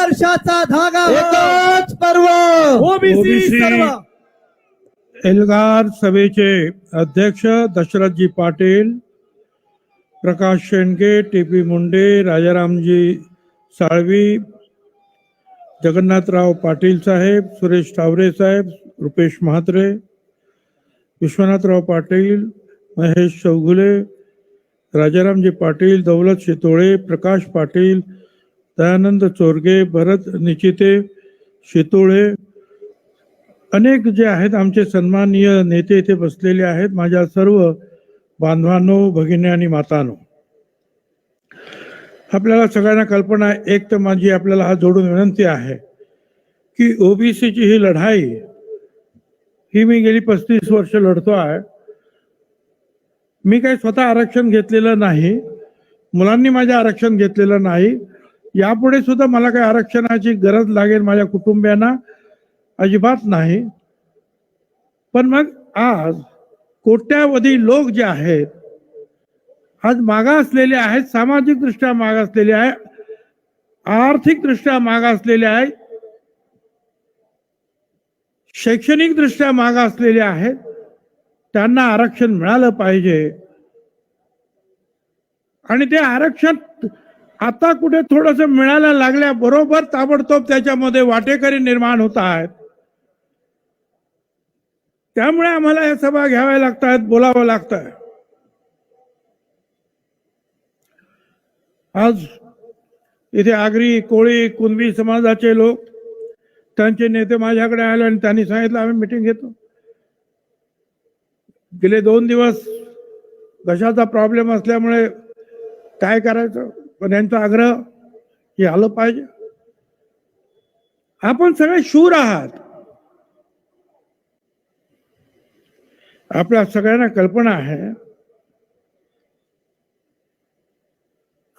संघर्षाचा धागा एकच पर्व. ओबीसी सर्व. एल्गार सभेचे अध्यक्ष दशरथजी पाटील, प्रकाश शेंडगे, टी.पी. मुंडे, राजारामजी साळवी, जगन्नाथराव पाटील साहेब, सुरेश टावरे साहेब, रुपेश म्हात्रे, विश्वनाथराव पाटील, महेश चौगुले, राजारामजी पाटील, दौलत शितोळे, प्रकाश पाटील, दयानंद चोरगे, भरत निचिते, शितोळे, अनेक जे आहेत आमचे सन्माननीय नेते इथे बसलेले आहेत. माझ्या सर्व बांधवांनो, भगिनी आणि मातांनो, आपल्याला सगळ्यांना कल्पना आहे, एक तर माझी आपल्याला हात जोडून विनंती आहे की ओबीसीची ही लढाई ही मी गेली 35 वर्ष लढतो आहे. मी काही स्वतः आरक्षण घेतलेलं नाही, मुलांनी माझ्या आरक्षण घेतलेलं नाही, यापुढे सुद्धा मला काही आरक्षणाची गरज लागेल माझ्या कुटुंबियांना अजिबात नाही. पण मग आज कोट्यावधी लोक जे आहेत आज मागासलेले आहेत, सामाजिक दृष्ट्या मागासलेले आहे, आर्थिक दृष्ट्या मागासलेले आहे, शैक्षणिक दृष्ट्या मागासलेले आहेत, त्यांना आरक्षण मिळालं पाहिजे. आणि ते आरक्षण आता कुठे थोडस मिळायला लागल्याबरोबर ताबडतोब त्याच्यामध्ये वाटेकरी निर्माण होत आहेत. त्यामुळे आम्हाला या सभा घ्याव्या लागतात, बोलावं लागतं. आज इथे आगरी, कोळी, कुणबी समाजाचे लोक, त्यांचे नेते माझ्याकडे आले आणि त्यांनी सांगितलं आम्ही मिटिंग घेतो. गेले 2 दिवस घशाचा प्रॉब्लेम असल्यामुळे काय करायचं, पण यांचा आग्रह हे आलं पाहिजे. आपण सगळे शूर आहात, आपल्या सगळ्यांना कल्पना आहे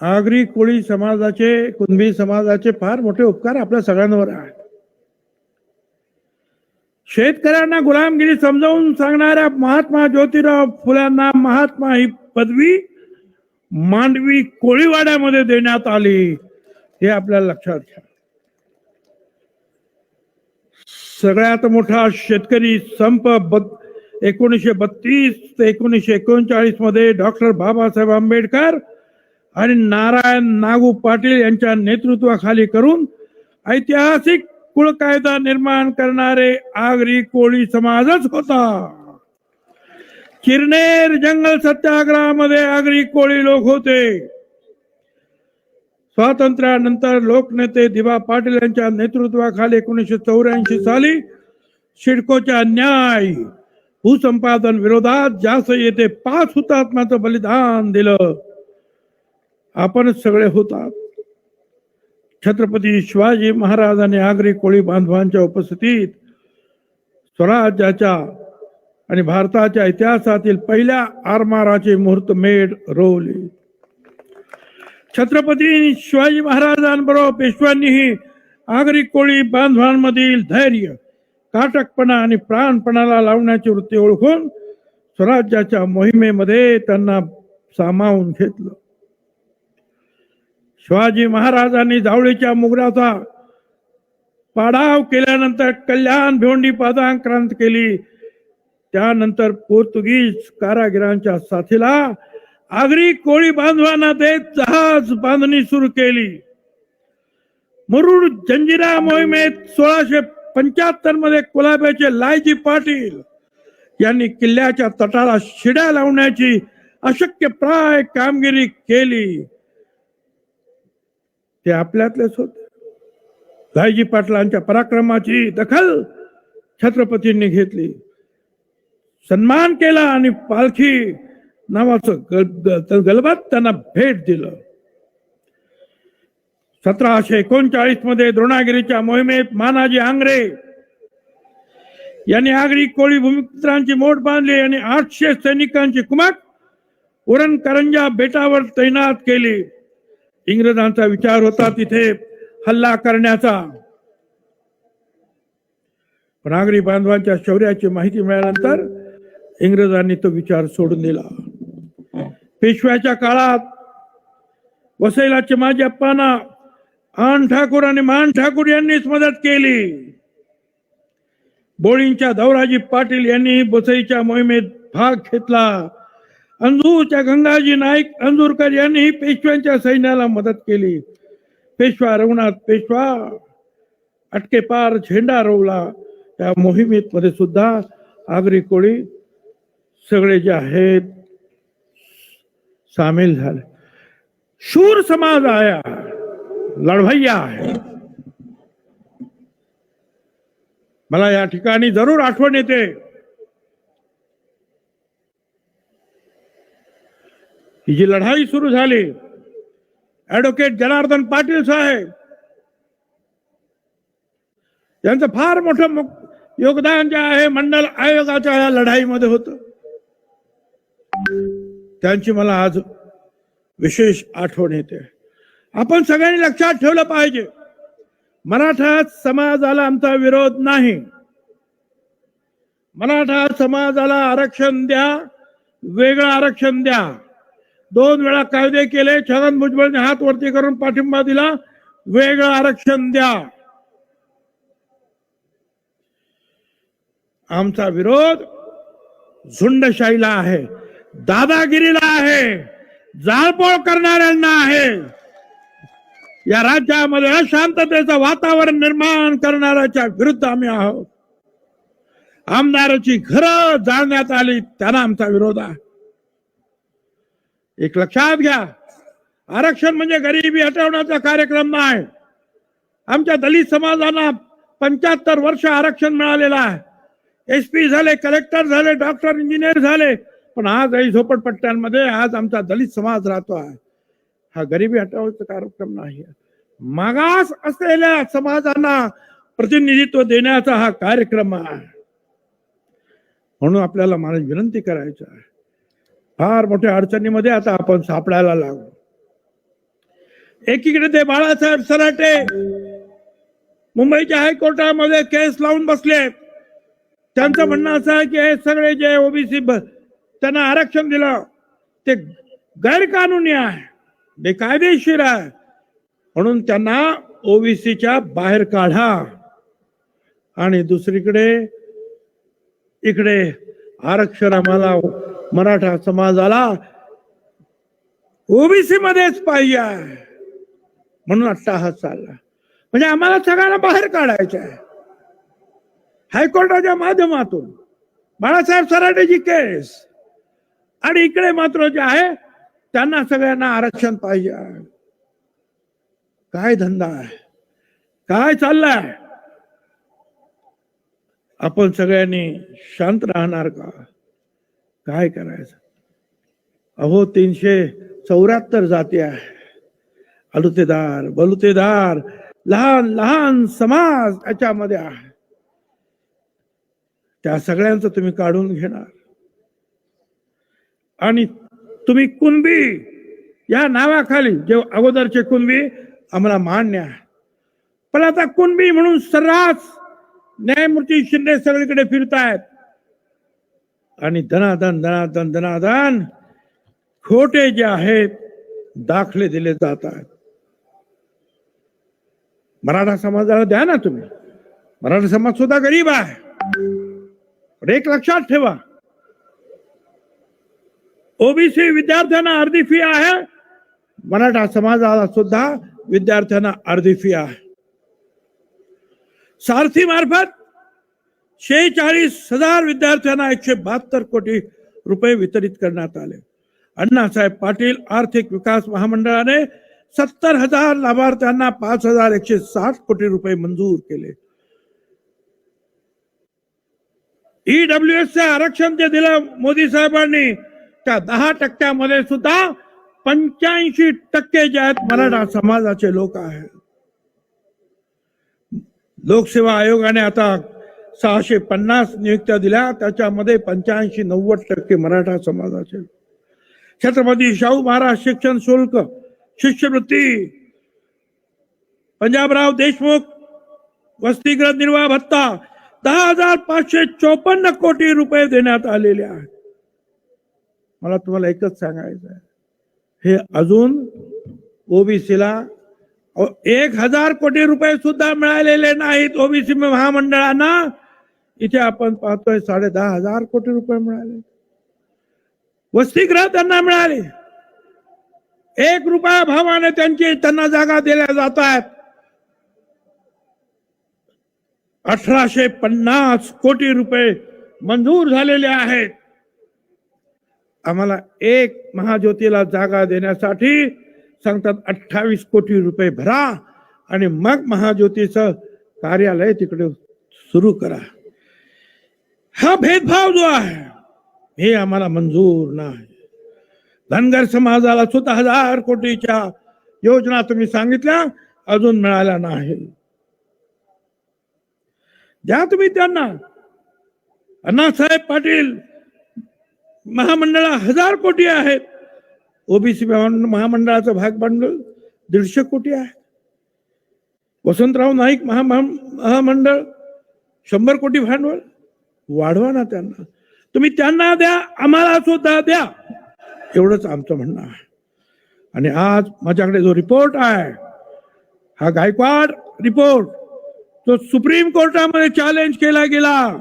आगरी कोळी समाजाचे, कुणबी समाजाचे फार मोठे उपकार आपल्या सगळ्यांवर आहेत. शेतकऱ्यांना गुलामगिरी समजावून सांगणाऱ्या महात्मा ज्योतिराव फुल्यांना महात्मा ही पदवी मांडवी कोळीवाड्यामध्ये देण्यात आली, हे आपल्याला लक्षात घ्या. सगळ्यात मोठा शेतकरी संप 1932 ते 1939 मध्ये डॉक्टर बाबासाहेब आंबेडकर आणि नारायण नागू पाटील यांच्या नेतृत्वाखाली करून ऐतिहासिक कुळ कायदा निर्माण करणारे आगरी कोळी समाजच होता. किरनेर जंगल सत्याग्रहामध्ये आगरी कोळी लोक होते. स्वातंत्र्यानंतर लोकनेते दिवा पाटील यांच्या नेतृत्वाखाली 1984 साली सिडकोच्या न्याय भूसंपादन विरोधात जास्त येथे 5 हुतात्म्याचं बलिदान दिलं. आपण सगळे होतात. छत्रपती शिवाजी महाराजांनी आगरी कोळी बांधवांच्या उपस्थितीत स्वराज्याच्या आणि भारताच्या इतिहासातील पहिल्या आरमाराची मुहूर्तमेढ रोवली. छत्रपती शिवाजी महाराजांबरोबर पेशव्यांनीही आगरी कोळी बांधवांमधील धैर्य, काटकपणा आणि प्राणपणाला लावण्याची वृत्ती ओळखून स्वराज्याच्या मोहिमेमध्ये त्यांना सामावून घेतलं. शिवाजी महाराजांनी जावळीच्या मुगराचा पाडाव केल्यानंतर कल्याण भिवंडी पादाक्रांत केली. त्यानंतर पोर्तुगीज कारागिरांच्या साथीला आगरी कोळी बांधवांना देत जहाज बांधणी सुरू केली. मुरुड जंजिरा मोहिमेत 1675 मध्ये कोलाब्याचे लायजी पाटील यांनी किल्ल्याच्या तटाला शिड्या लावण्याची अशक्यप्राय कामगिरी केली. ते आपल्यातलेच होते. लायजी पाटलांच्या पराक्रमाची दखल छत्रपतींनी घेतली, सन्मान केला आणि पालखी नावाचं गलबत त्यांना भेट दिलं. 1739 मध्ये द्रोणागिरीच्या मोहिमेत मानाजी आंग्रे यांनी आगरी कोळी भूमिपुत्रांची मोठ बांधली आणि 800 सैनिकांची कुमक उरण करंजा बेटावर तैनात केली. इंग्रजांचा विचार होता तिथे हल्ला करण्याचा, पण आगरी बांधवांच्या शौर्याची माहिती मिळाल्यानंतर इंग्रजांनी तो विचार सोडून दिला. पेशव्याच्या काळात वसईला चिमाजी अप्पांना आन ठाकूर आणि मान ठाकूर यांनीच मदत केली. बोळींच्या दौराजी पाटील यांनी बसईच्या मोहिमेत भाग घेतला. अंजूरच्या गंगाजी नाईक अंजूरकर यांनी पेशव्यांच्या सैन्याला मदत केली. पेशवा रघुनाथ पेशवा अटकेपार झेंडा रोवला. त्या मोहिमेत मध्ये सुद्धा आगरी कोळी सगळे जे आहेत सामील झाले. शूर समाज आया, लढवय्या आहे. मला या ठिकाणी जरूर आठवण येते ही जी लढाई सुरू झाली, ऍडव्होकेट जनार्दन पाटील साहेब यांचं फार मोठं योगदान जे आहे मंडल आयोगाच्या या लढाईमध्ये होतं. त्यांची मला आज विशेष आठवण येते. आपण सगळ्यांनी लक्षात ठेवलं पाहिजे, मराठा समाजाला आमचा विरोध नाही. मराठा समाजाला आरक्षण द्या, वेगळं आरक्षण द्या. 2 वेळा कायदे केले, छगन भुजबळने हात वरती करून पाठिंबा दिला, वेगळं आरक्षण द्या. आमचा विरोध झुंडशाहीला आहे, दादागिरीला आहे, जाळपोळ करणाऱ्यांना आहे. या राज्यामध्ये अशांततेचं वातावरण निर्माण करणाऱ्याच्या विरुद्ध आम्ही आहोत. आमदाराची घरं जाळण्यात आली, त्यांना आमचा विरोध आहे. एक लक्षात घ्या, आरक्षण म्हणजे गरिबी हटवण्याचा कार्यक्रम नाही. आमच्या दलित समाजाला 75 वर्ष आरक्षण मिळालेलं आहे. SP झाले, कलेक्टर झाले, डॉक्टर, इंजिनियर झाले, पण आजही झोपडपट्ट्यांमध्ये आज आमचा दलित समाज राहतो आहे. हा गरिबी हटवण्याचा कार्यक्रम नाही, मागास असलेल्या समाजांना प्रतिनिधित्व देण्याचा हा कार्यक्रम आहे. म्हणून आपल्याला मला विनंती करायची आहे, फार मोठ्या अडचणीमध्ये आता आपण सापडायला लागलो. एकीकडे ते बाळासाहेब सराटे मुंबईच्या हायकोर्टामध्ये केस लावून बसले. त्यांचं म्हणणं असं आहे की हे सगळे जे ओबीसी त्यांना आरक्षण दिलं ते गैरकानूनी आहे, बेकायदेशीर आहे, म्हणून त्यांना ओबीसीच्या बाहेर काढा. आणि दुसरीकडे इकडे आरक्षण आम्हाला मराठा समाजाला ओबीसी मध्येच पाहिजे आहे, म्हणून अट्टाहास चालला. म्हणजे आम्हाला सगळ्यांना बाहेर काढायचं आहे. हायकोर्टाच्या माध्यमातून बाळासाहेब सराटेची केस, आणि इकडे मात्र जे आहे त्यांना सगळ्यांना आरक्षण पाहिजे. काय धंदा आहे, काय चाललाय? आपण सगळ्यांनी शांत राहणार का? काय करायचं? अहो 374 जाती आहे, अलुतेदार बलुतेदार लहान लहान समाज याच्यामध्ये आहे. त्या सगळ्यांचं तुम्ही काढून घेणार आणि तुम्ही कुणबी या नावाखाली, जे अगोदरचे कुणबी आम्हाला मान्य आहे, पण आता कुणबी म्हणून सर्रास न्यायमूर्ती शिंदे सगळीकडे फिरतायत आणि धनाधन धनाधन धनाधन खोटे जे आहेत दाखले दिले जात आहेत. मराठा समाजाला द्या ना तुम्ही, मराठा समाज सुद्धा गरीब आहे. पण एक लक्षात ठेवा, ओबीसी विद्यार्थ्यांना अर्धी फी आहे, मराठा समाजाला सुद्धा विद्यार्थ्यांना अर्धी फी आहे. सारथी मार्फत 46,000 विद्यार्थ्यांना 172 कोटी रुपये वितरित करण्यात आले. अण्णासाहेब पाटील आर्थिक विकास महामंडळाने 70,000 लाभार्थ्यांना 5,160 कोटी रुपये मंजूर केले. ईडब्ल्यूएसचे आरक्षण जे दिलं मोदी साहेबांनी, त्या 10% सुद्धा 85% जे आहेत मराठा समाजाचे लोक आहेत. लोकसेवा आयोगाने आता 650 नियुक्त्या दिल्या, त्याच्यामध्ये 85-90% मराठा समाजाचे. छत्रपती शाहू महाराज शिक्षण शुल्क, शिष्यवृत्ती, पंजाबराव देशमुख वसतिगृह निर्वाह भत्ता 10,554 कोटी रुपये देण्यात आलेले आहेत. मला तुम्हाला एकच सांगायचं आहे, हे अजून ओबीसीला 1000 कोटी रुपये सुद्धा मिळालेले नाहीत ओबीसी महामंडळांना. इथे आपण पाहतोय 10,500 कोटी रुपये मिळाले. वसतिगृह त्यांना मिळाले. 1 रुपया भावाने त्यांना जागा दिल्या जात आहेत. 1850 कोटी रुपये मंजूर झालेले आहेत. आम्हाला एक महाज्योतीला जागा देण्यासाठी सांगतात 28 कोटी रुपये भरा आणि मग महाज्योतीचं कार्यालय तिकडे सुरू करा. हा भेदभाव जो आहे हे आम्हाला मंजूर नाही. धनगर समाजाला सुद्धा 1000 कोटीच्या योजना तुम्ही सांगितल्या, अजून मिळाल्या नाही. द्या तुम्ही त्यांना. अण्णासाहेब पाटील महामंडळा 1000 कोटी आहेत. ओबीसी महामंडळाचं भाग भांडवल 150 कोटी आहे. वसंतराव नाईक महामंडळ 100 कोटी भांडवल. वाढवा ना त्यांना. तुम्ही त्यांना द्या, आम्हाला सुद्धा द्या, एवढंच आमचं म्हणणं आहे. आणि आज माझ्याकडे जो रिपोर्ट आहे हा गायकवाड रिपोर्ट, तो सुप्रीम कोर्टामध्ये चॅलेंज केला गेला.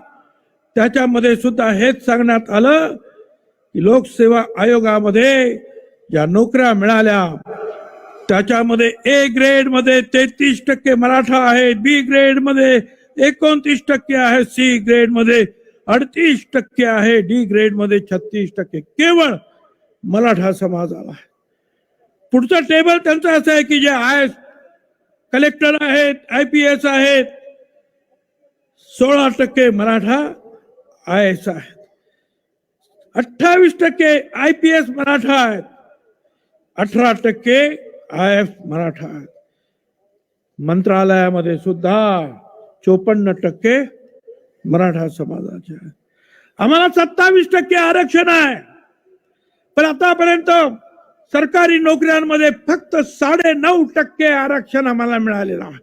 त्याच्यामध्ये सुद्धा हेच सांगण्यात आलं की लोकसेवा आयोगामध्ये ज्या नोकऱ्या मिळाल्या त्याच्यामध्ये ए ग्रेड मध्ये 33% मराठा आहेत, बी ग्रेड मध्ये 29% आहे, सी ग्रेड मध्ये 38% आहे, डी ग्रेड मध्ये 36% केवळ मराठा समाजाला आहे. पुढचं टेबल त्यांचं असं आहे की जे आय कलेक्टर आहेत, IPS आहेत, 16% मराठा IAS आहेत, 28% IPS मराठा आहेत, 18% IAS मराठा आहेत. मंत्रालयामध्ये सुद्धा 54% मराठा समाजाचे आहेत. आम्हाला 27% आरक्षण आहे. पण आतापर्यंत सरकारी नोकऱ्यांमध्ये फक्त 9.5% आरक्षण आम्हाला मिळालेलं आहे.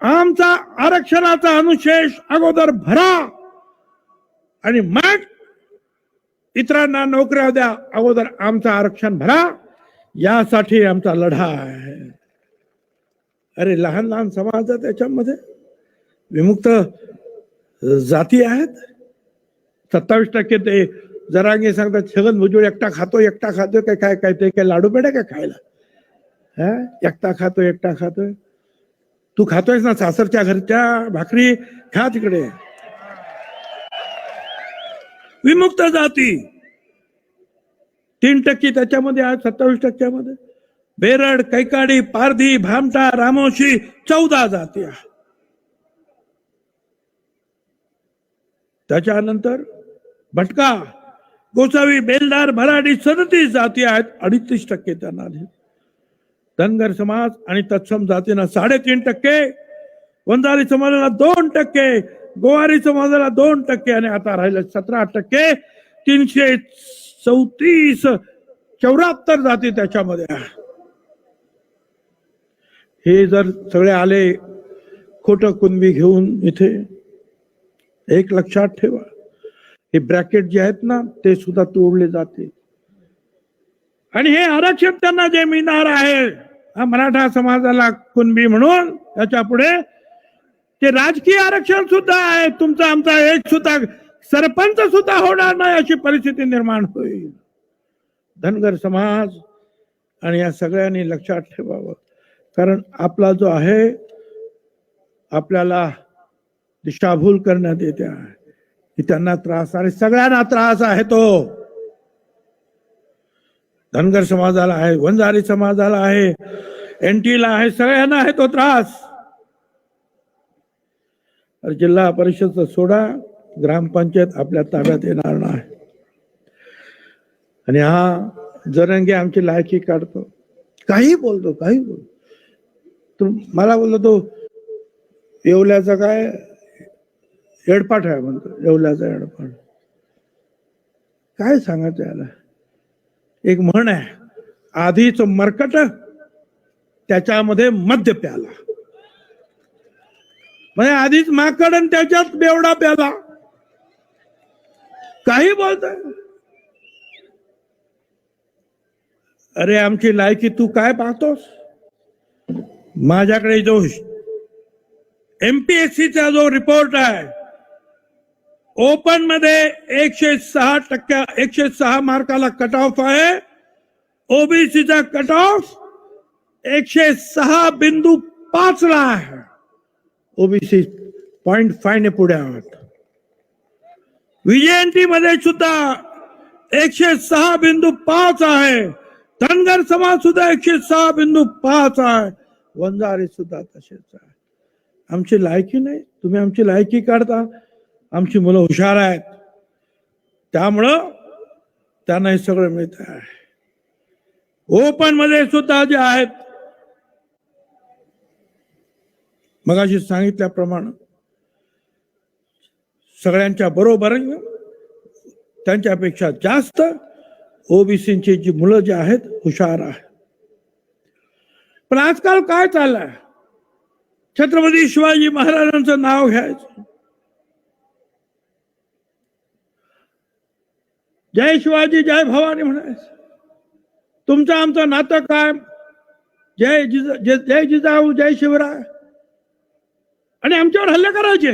आमचा आरक्षणाचा अनुशेष अगोदर भरा आणि मग इतरांना नोकऱ्या द्या. अगोदर आमचं आरक्षण भरा, यासाठी आमचा लढा आहे. अरे लहान लहान समाज त्याच्यामध्ये विमुक्त जाती आहेत. 27% ते जरांगे सांगतात छगन भुजबळ एकटा खातोय काय काय ते काय लाडू पेढे काय खायला. एकटा खातोय. तू खातोयस ना सासरच्या घरच्या भाकरी, खा तिकडे. विमुक्त जाती 3% त्याच्यामध्ये आहे. 27% मध्ये बेरड, कैकाडी, पारधी, भामटा, रामोशी 14 जाती आहे. त्याच्यानंतर भटका, गोसावी, बेलदार, मराठी 37 जाती आहेत. 38% त्यांना आले. धनगर समाज आणि तत्सम जातींना 3.5%, वंजारी समाजाला 2%, गोवारी समाजाला 2% आणि आता राहिले 17%. 334 जाती त्याच्यामध्ये आहे. हे जर सगळे आले खोटं कुणबी घेऊन इथे, एक लक्षात ठेवा, हे ब्रॅकेट जे आहेत ना ते सुद्धा तोडले जाते. आणि हे आरक्षण त्यांना जे मिळणार आहे मराठा समाजाला कुणबी म्हणून, त्याच्या पुढे ते राजकीय आरक्षण सुद्धा आहे. तुमचा आमचा एक सुद्धा सरपंच सुद्धा होणार नाही अशी परिस्थिती निर्माण होईल. धनगर समाज आणि या सगळ्यांनी लक्षात ठेवावं. कारण आपला जो आहे, आपल्याला दिशाभूल करण्यात येते आहे की त्यांना त्रास, आणि सगळ्यांना त्रास आहे तो. धनगर समाजाला आहे, वंजारी समाजाला आहे, NTला आहे, सगळ्यांना आहे तो त्रास. जिल्हा परिषद सोडा, ग्रामपंचायत आपल्या ताब्यात येणार नाही. आणि हा जरंगे आमची लायकी काढतो, काही बोलतो. तो मला बोलतो तो येवल्याचा काय एडपाट आहे म्हणतो. येवल्याचा एडपाट काय सांगायचं याला. एक म्हण आहे, आधीच मरकट त्याच्यामध्ये मद्य प्याला. म्हणजे आधीच माकड आणि त्याच्यात बेवडा प्याला. काही बोलतोय. अरे आमची लायकी तू काय पाहतोस? माझ्याकडे जो MPSCचा जो रिपोर्ट आहे, ओपन मध्ये 106 मार्काला कट ऑफ आहे. ओबीसीचा कट ऑफ 106.5 ला आहे. ओबीसी 0.5 ने पुढे आहोत. VJNT मध्ये सुद्धा 106.5 आहे. धनगर समाज सुद्धा 106.5 आहे. वंजारी सुद्धा तसेच आहे. आमची लायकी नाही, तुम्ही आमची लायकी काढता. आमची मुलं हुशार आहेत, त्यामुळं त्यांना हे सगळं मिळत आहे. ओपन मध्ये सुद्धा जे आहेत, मगाशी सांगितल्याप्रमाणे सगळ्यांच्या बरोबर त्यांच्यापेक्षा जास्त ओबीसीची जी मुलं जी आहेत हुशार आहेत. पण आजकाल काय चाललंय, छत्रपती शिवाजी महाराजांचं नाव घ्यायचं, जय शिवाजी जय भवानी म्हणायचं. तुमचं आमचं नातं काय, जय जिजाऊ जय शिवराय, आणि आमच्यावर हल्ले करायचे.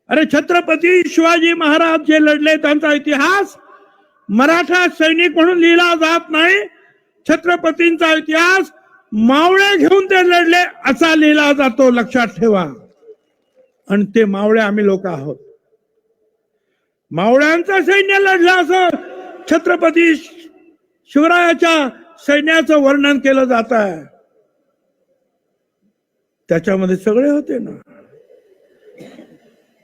अरे छत्रपती शिवाजी महाराज जे लढले त्यांचा इतिहास मराठा सैनिक म्हणून लिहिला जात नाही. छत्रपतींचा इतिहास मावळे घेऊन ते लढले असा लिहिला जातो, लक्षात ठेवा. आणि ते मावळे आम्ही लोक आहोत. मावळ्यांचं सैन्य लढलं असं छत्रपती शिवरायाच्या सैन्याचं वर्णन केलं जात आहे. त्याच्यामध्ये सगळे होते ना,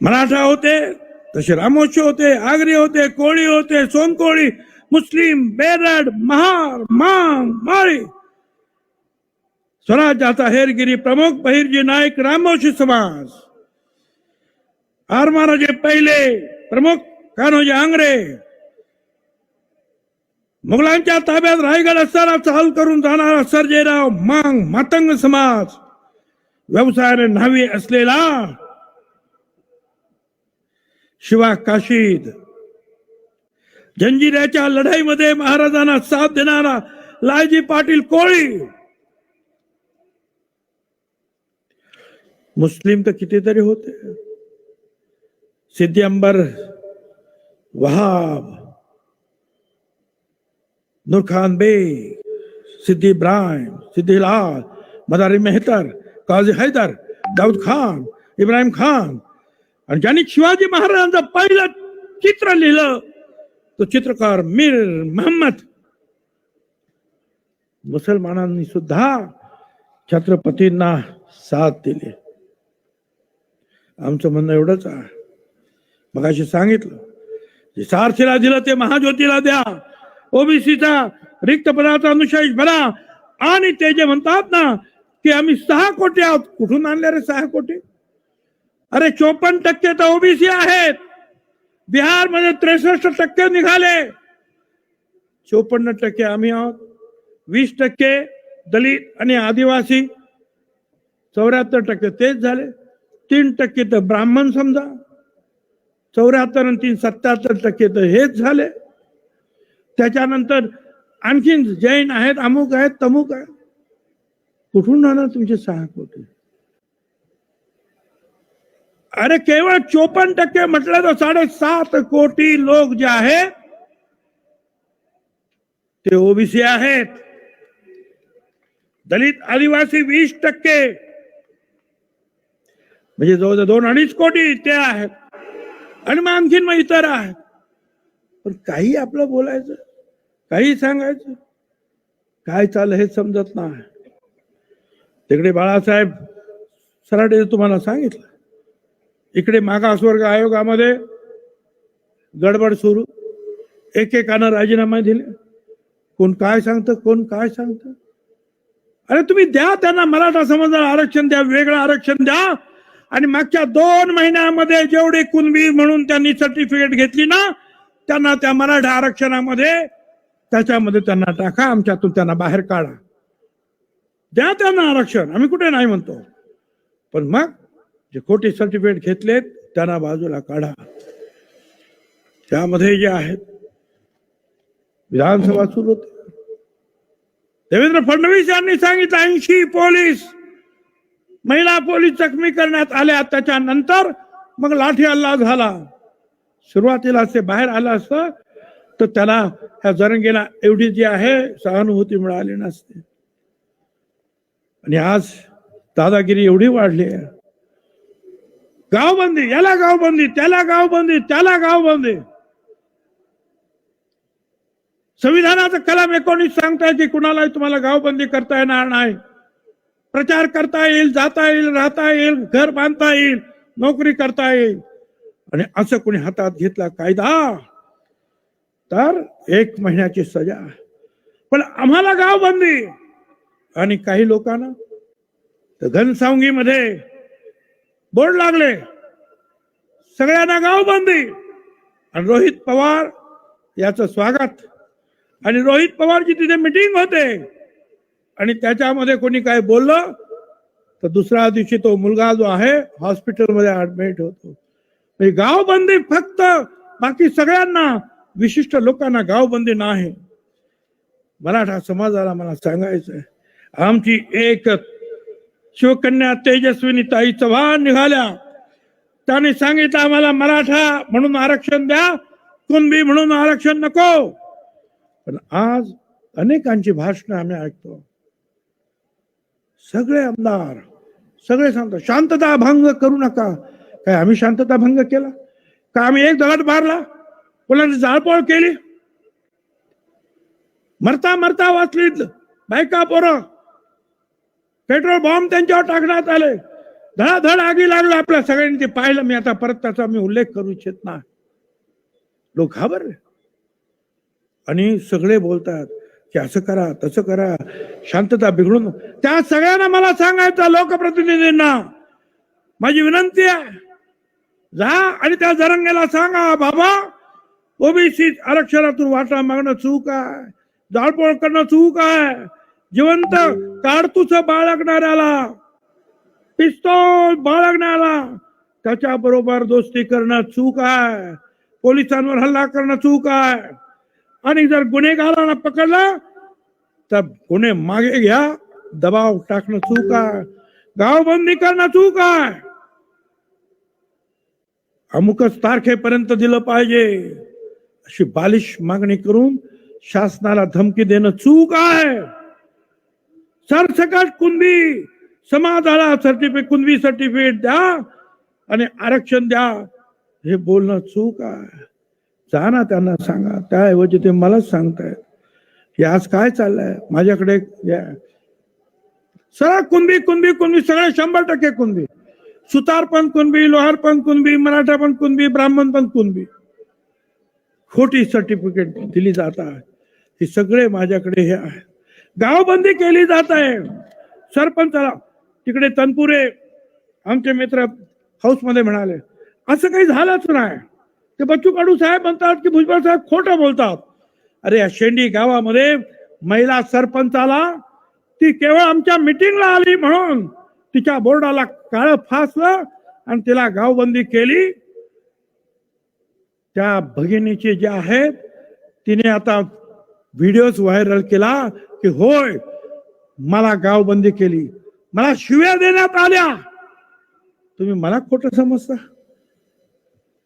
मराठा होते, तसे रामोशी होते, आगरी होते, कोळी होते, सोनकोळी, मुस्लिम, बेरड, महार, मांग, माळी. स्वराज्याचा हेरगिरी प्रमुख बहिर्जी नाईक, रामोशी समाज. आरमाराजे पहिले प्रमुख कान्होजी आंग्रे. मुघलांच्या ताब्यात रायगड असताना चाल करून जाणारा सर्जेराव मांग, मातंग समाज. व्यवसायाने न्हावी असलेला शिवा काशीद. जंजिऱ्याच्या लढाईमध्ये महाराजांना साथ देणारा लालजी पाटील कोळी. मुस्लिम तर कितीतरी होते, सिद्दी अंबर वहाब, नूरखान बेग, सिद्दी इब्राहिम, सिद्दी लाल, मदारी मेहतर, काजी हैदर, दाऊद खान, इब्राहिम खान. आणि ज्यांनी शिवाजी महाराजांचं पहिलं चित्र लिहिलं तो चित्रकार मीर मोहम्मद. मुसलमानांनी सुद्धा छत्रपतींना साथ दिली. आमचं म्हणणं एवढंच आहे, मगाशी सांगितलं, जे सारथीला दिलं ते महाज्योतीला द्या. ओबीसीचा रिक्त पदाचा अनुशेष भरा. आणि ते जे म्हणतात ना की आम्ही 6 कोटी आहोत, कुठून आणले रे 6 कोटी? अरे 54% तर ओबीसी आहेत. बिहार मध्ये 63% निघाले, 54% आम्ही आहोत. 20% दलित आणि आदिवासी, 74% तेच झाले. 3% तर ब्राह्मण समजा, 74 आणि 3 77% तर हेच झाले. त्याच्यानंतर आणखीन जैन आहेत, अमुक आहेत, तमुक आहेत. कुठून आणणार तुमचे 6 कोटी? अरे केवळ 54% म्हटलं तर 7.5 कोटी लोक जे आहेत ते ओबीसी आहेत. दलित आदिवासी 20%, म्हणजे जवळजवळ 2-2.5 कोटी ते आहेत. आणि मग आणखीन मग इतर आहेत. पण काही आपलं बोलायचं, काही सांगायचं, काय चाललं हे समजत नाही. तिकडे बाळासाहेब सराटे तुम्हाला सांगितलं, इकडे मागासवर्ग आयोगामध्ये गडबड सुरू, एकेकानं राजीनामा दिले. कोण काय सांगतं, कोण काय सांगतं. अरे तुम्ही द्या त्यांना, मराठा समाजाला आरक्षण द्या, वेगळं आरक्षण द्या. आणि मागच्या 2 महिन्यामध्ये जेवढे कुणबी म्हणून त्यांनी सर्टिफिकेट घेतली ना, त्यांना त्या मराठा आरक्षणामध्ये त्याच्यामध्ये त्यांना टाका, आमच्यातून त्यांना बाहेर काढा. द्या त्यांना आरक्षण, आम्ही कुठे नाही म्हणतो. पण मग जे खोटे सर्टिफिकेट घेतलेत त्यांना बाजूला काढा. त्यामध्ये जे आहेत विधानसभा सुरू होते, देवेंद्र फडणवीस यांनी सांगितलं 80 पोलीस महिला पोलीस जखमी करण्यात आल्या. त्याच्यानंतर मग लाठी हल्ला झाला. सुरुवातीला ते बाहेर आलं असतं तर त्याला ह्या जरंगेला एवढी जी आहे सहानुभूती मिळाली नसते. आणि आज दादागिरी एवढी वाढली आहे. गावबंदी, याला गावबंदी, त्याला गावबंदी, त्याला गावबंदी. संविधानाचं कलम 19 सांगताय की कुणालाही तुम्हाला गावबंदी करता येणार नाही. प्रचार करता येईल, जाता येईल, राहता येईल, घर बांधता येईल, नोकरी करता येईल. आणि असं कोणी हातात घेतला कायदा तर 1 महिन्याची सजा. पण आम्हाला गावबंदी. आणि काही लोकांना तर घनसावंगीमध्ये बोर्ड लागले, सगळ्यांना गावबंदी. आणि रोहित पवार याचं स्वागत. आणि रोहित पवारची तिथे मीटिंग होते आणि त्याच्यामध्ये कोणी काय बोललं तर दुसऱ्या दिवशी तो मुलगा जो आहे हॉस्पिटलमध्ये ऍडमिट होतो. गावबंदी फक्त बाकी सगळ्यांना, विशिष्ट लोकांना गावबंदी नाही. मराठा समाजाला मला सांगायचंय, आमची एक शिवकन्या तेजस्विनी ताई चव्हाण निघाल्या. त्याने सांगितलं आम्हाला मराठा म्हणून आरक्षण द्या, कुणबी म्हणून आरक्षण नको. पण आज अनेकांची भाषणं आम्ही ऐकतो. सगळे आमदार सगळे सांगतात शांतता भंग करू नका. काय आम्ही शांतता भंग केला का? आम्ही एक दगड मारला, कोणाची जाळपोळ केली? मरता मरता वाचली बायका पोरं. पेट्रोल बॉम्ब त्यांच्यावर टाकण्यात आले, धडाधड आगी लागलं. आपल्या सगळ्यांनी ते पाहिलं. मी आता परत त्याचा मी उल्लेख करू इच्छित नाही. लोक घाबरले आणि सगळे बोलतात की असं करा तसं करा, शांतता बिघडून. त्या सगळ्यांना मला सांगायचं, लोकप्रतिनिधींना माझी विनंती आहे, जा आणि त्या जरंगेला सांगा, बाबा ओबीसी आरक्षणातून वाटा मागणं चूक आहे, जाळपोळ करणं चूक आहे. जिवंत काडतूस बाळगणाऱ्याला, पिस्तूल बाळगणाऱ्याला त्याच्या बरोबर दोस्ती करणं चूक आहे. पोलिसांवर हल्ला करणं चूक आहे. आणि जर गुन्हेगारांना पकडलं तर गुन्हे मागे घ्या, दबाव टाकणं चूक आहे, गावबंदी करणं चूक आहे. अमुकच तारखेपर्यंत दिलं पाहिजे अशी बालिश मागणी करून शासनाला धमकी देणं चूक आहे. सरसकट कुणबी समाजाला सर्टिफिकेट, कुणबी सर्टिफिकेट द्या आणि आरक्षण द्या, हे बोलणं चूक आहे. जा ना त्यांना सांगा. त्याऐवजी ते मलाच सांगतायत की आज काय चाललंय. माझ्याकडे सरळ कुणबी कुणबी कुणबी, सगळे 100% कुणबी. सुतार पण कुणबी, लोहार पण कुणबी, मराठा पण कुणबी, ब्राह्मण पण कुणबी. खोटी सर्टिफिकेट दिली जातात. हे सगळे माझ्याकडे हे आहे. गावबंदी केली जात आहे. सरपंचाला तिकडे तनपुरे आमचे मित्र हाऊस मध्ये म्हणाले असं काही झालंच नाही. ते बच्चू कडू साहेब म्हणतात की भुजबळ साहेब खोटं बोलतात. अरे या शेंडी गावामध्ये महिला सरपंचाला, ती केवळ आमच्या मिटिंगला आली म्हणून तिच्या बोर्डाला काळं फासलं आणि तिला गावबंदी केली. त्या भगिनीचे जे आहेत तिने आता व्हिडिओज व्हायरल केला की होय मला गावबंदी केली, मला शिव्या देण्यात आल्या. तुम्ही मला खोटं समजता?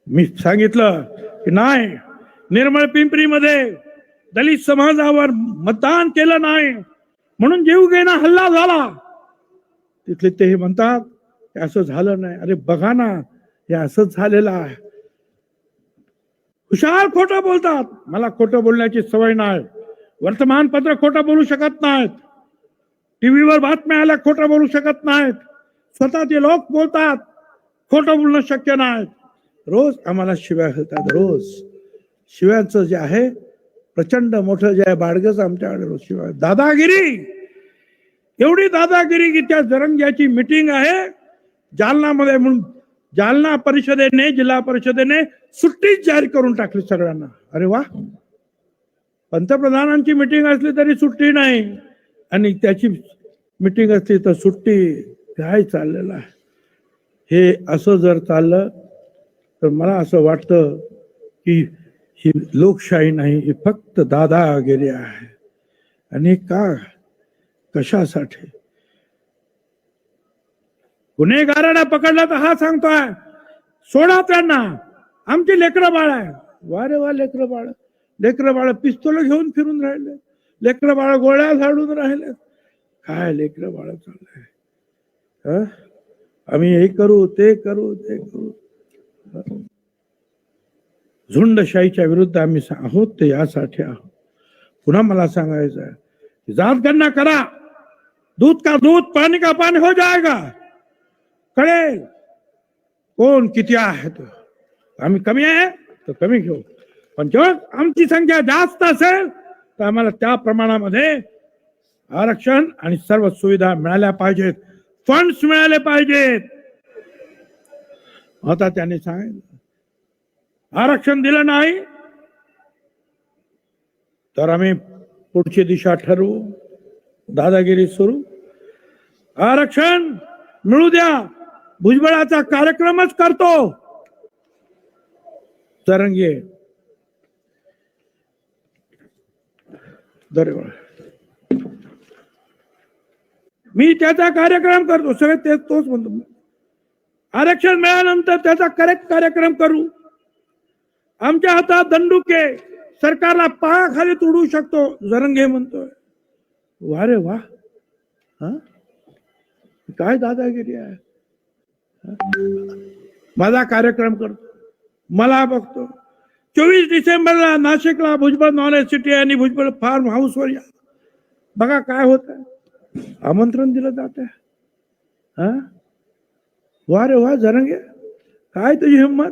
मी सांगितलं की नाही, निर्मळ पिंपरीमध्ये दलित समाजावर मतदान केलं नाही म्हणून जीवघेणा हल्ला झाला. तिथले ते म्हणतात की असं झालं नाही. अरे बघा ना, हे असंच झालेलं आहे. हुशार खोटं बोलतात. मला खोटं बोलण्याची सवय नाही. वर्तमानपत्र खोटं बोलू शकत नाहीत, टीव्हीवर बातम्या आल्या खोटं बोलू शकत नाहीत, स्वतः ते लोक बोलतात खोटं बोलणं शक्य नाही. रोज आम्हाला शिव्या घालतात. रोज शिव्यांचं जे आहे प्रचंड मोठं जे आहे बाडगच आमच्याकडे रोज शिवाय. दादागिरी, एवढी दादागिरी की त्या जरंग्याची मीटिंग आहे जालनामध्ये म्हणून जालना परिषदेने, जिल्हा परिषदेने सुट्टीच जाहीर करून टाकली सगळ्यांना. अरे वा, पंतप्रधानांची मीटिंग असली तरी सुट्टी नाही आणि त्याची मीटिंग असली तर सुट्टी. काय चाललेलं आहे हे? असं जर चाललं तर मला असं वाटतं की ही लोकशाही नाही, ही फक्त दादागिरी आहे. आणि का कशासाठी? गुन्हेगारांना पकडला तर हा सांगतोय सोडा त्यांना, आमची लेकरं बाळ आहे. वा रे वा, लेकरं बाळ पिस्तूल घेऊन फिरून राहिले, लेकरं बाळ गोळ्या झाडून राहिले. काय लेकरं बाळ चाललंय? आम्ही हे करू ते करू. झुंडशाहीच्या विरुद्ध आम्ही आहोत, ते यासाठी आहोत. पुन्हा मला सांगायचं आहे, जात गणना करा, दूध का दूध पाणी का पाणी हो जाएगा, कळेल कोण किती आहे. तो आम्ही कमी आहे तर कमी घेऊ, पण जेव्हा आमची संख्या जास्त असेल तर आम्हाला त्या प्रमाणामध्ये आरक्षण आणि सर्व सुविधा मिळाल्या पाहिजेत, फंड्स मिळाले पाहिजेत. आता त्यांनी सांगितलं आरक्षण दिलं नाही तर आम्ही पुढची दिशा ठरवू, दादागिरी सुरू. आरक्षण मिळू द्या, भुजबळाचा कार्यक्रमच करतो. तरंगे मी त्याचा कार्यक्रम करतो, सगळे तोच म्हणतो. आरक्षण मिळाल्यानंतर त्याचा करेक्ट कार्यक्रम करू. आमच्या हातात दंडुके, सरकारला पायाखाली तोडू शकतो, जरंगे म्हणतोय. वा रे वा, काय दादागिरी आहे. माझा कार्यक्रम करतो, मला बघतो. 24 डिसेंबरला नाशिकला भुजबळ नॉलेज सिटी आणि भुजबळ फार्म हाऊस वर या, बघा काय होत आहे. आमंत्रण दिलं जात आहे. वा रे वा जरंगे, काय तुझी हिंमत.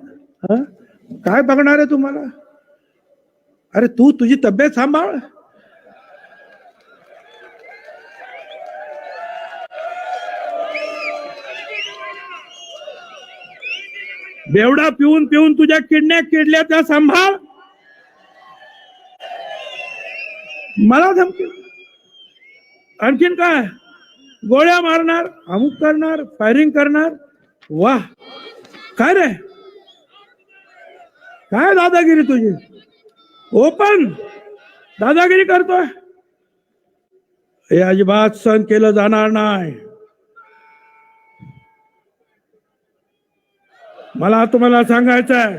काय बघणार आहे तुम्हाला? अरे तू तुझी तब्येत सांभाळ. बेवडा पिऊन पिऊन तुझ्या किडण्या किडल्या, त्या सांभाळ. मला धमकी, आणखीन काय? गोळ्या मारणार, अमुक करणार, फायरिंग करणार. वाह, काय रे, काय दादागिरी तुझी? ओपन दादागिरी करतोय. हे अजिबात सहन केलं जाणार नाही. मला तुम्हाला सांगायचं आहे,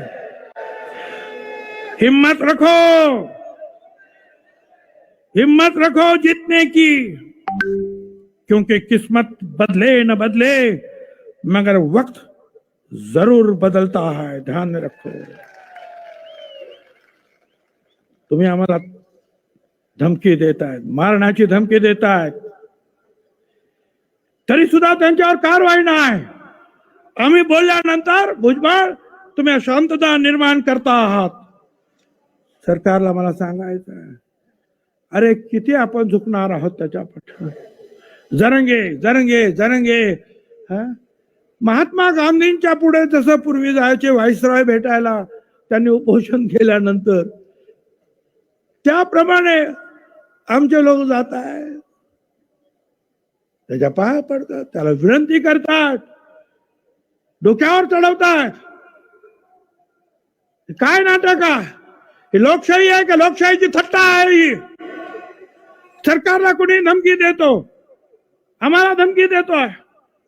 हिम्मत रखो जीतने की, क्योंकि किस्मत बदले न बदले मगर वक्त जरूर बदलता है, ध्यान रखो. तुम्ही आम्हाला धमकी देतायत, मारण्याची धमकी देतायत, तरी सुद्धा त्यांच्यावर कारवाई नाही. आम्ही बोलल्यानंतर भुजबळ तुम्ही अशांतता निर्माण करता आहात. सरकारला मला सांगायचं आहे, अरे किती आपण झुकणार आहोत त्याच्या पाठीवर. जरंगे. महात्मा गांधींच्या पुढे जसं पूर्वी जायचे व्हाईसरॉय भेटायला, त्यांनी उपोषण केल्यानंतर, त्याप्रमाणे आमचे लोक जात आहेत, त्याच्या पाया पडतात, त्याला विनंती करतात, डोक्यावर चढवतात. काय नाटक आहे? ही लोकशाही आहे का लोकशाहीची थट्टा आहे ही? सरकारला कोणी धमकी देतो, आम्हाला धमकी देतोय,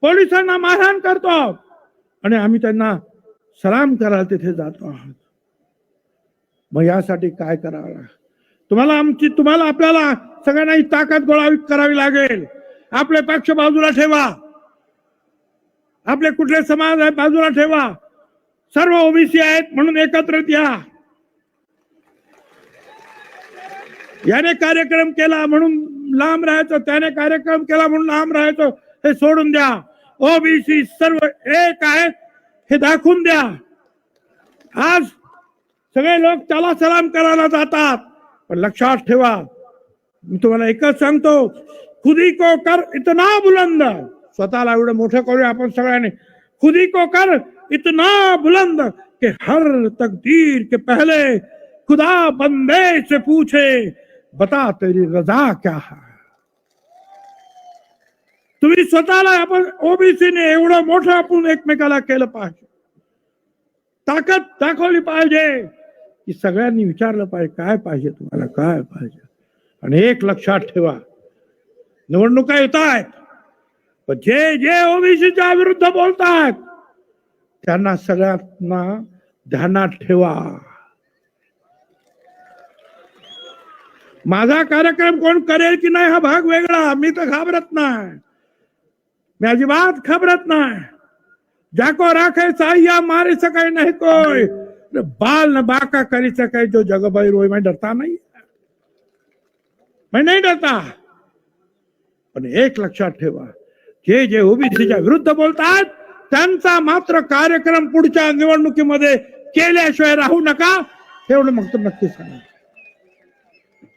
पोलिसांना मारहाण करतो आणि आम्ही त्यांना सलाम करायला तिथे जातो आहोत. मग यासाठी काय करावं? तुम्हाला आपल्याला सगळ्यांना ही ताकद गोळा करावी लागेल. आपले पक्ष बाजूला ठेवा, आपले कुठले समाज आहे बाजूला ठेवा, सर्व ओबीसी आहेत म्हणून एकत्रित या. याने कार्यक्रम केला म्हणून लांब राहायचं, त्याने कार्यक्रम केला म्हणून लांब राहायचं, हे सोडून द्या. ओबीसी सर्व एक आहेत हे दाखवून द्या. आज सगळे लोक त्याला सलाम करायला जातात, पण लक्षात ठेवा, मी तुम्हाला एकच सांगतो, खुदी को कर इतना बुलंद, स्वतःला एवढं मोठं करूया आपण सगळ्यांनी. खुदी को कर इतना बुलंद कि हर तकदीर के पहले खुदा बंदे से पूछे बता तेरी रजा क्या है. तुम्ही स्वतःला, आपण ओबीसीने एवढं मोठं आपण एकमेकाला केलं पाहिजे, ताकद दाखवली पाहिजे की सगळ्यांनी विचारलं पाहिजे काय पाहिजे तुम्हाला, काय पाहिजे. आणि एक लक्षात ठेवा, निवडणुका येत आहेत, पण जे जे ओबीसीच्या विरुद्ध बोलतात त्यांना सगळ्यांना ध्यानात ठेवा. माझा कार्यक्रम कोण करेल की नाही हा भाग वेगळा, मी तर घाबरत नाही, मैं अजिबात घबरत नहीं. जाको राखे साहिया मारे सके नहीं कोई, बाल न बाका करी सके जो जग भाई रोई. मैं डरता नहीं, मैं नहीं डरता. पण एक लक्षात ठेवा, जे जे ओबीसीच्या विरुद्ध बोलतात त्यांचा मात्र कार्यक्रम पुढच्या निवडणुकीमध्ये केल्याशिवाय राहू नका, एवढं मग नक्की सांगा.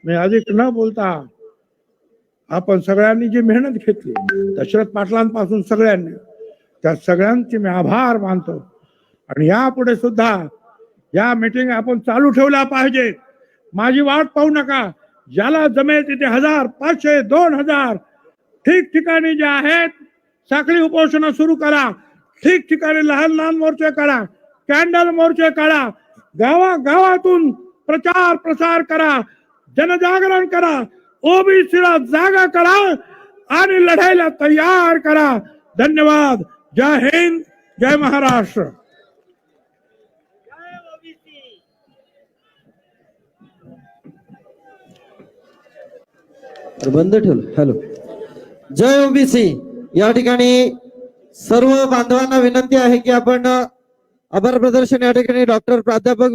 मी अधिक न बोलता, आपण सगळ्यांनी जी मेहनत घेतली दशरथ पाटलांपासून सगळ्यांनी, त्या सगळ्यांचे मी आभार मानतो. आणि यापुढे सुद्धा या मीटिंग आपण चालू ठेवल्या पाहिजे. माझी वाट पाहू नका, ज्याला जमेल तिथे 1000, 500, 2000 ठिकठिकाणी जे आहेत साखळी उपोषण सुरू करा, ठिकठिकाणी लहान लहान मोर्चे करा, कॅन्डल मोर्चे करा, गावागावातून प्रचार प्रसार करा, जनजागरण करा, ओबीसीला जागा करा आणि लढायला तयार करा. धन्यवाद. जय हिंद, जय महाराष्ट्र. बंद ठेवलं. हॅलो. जय ओबीसी. या ठिकाणी सर्व बांधवांना विनंती आहे की आपण आभार प्रदर्शन या ठिकाणी डॉक्टर प्राध्यापक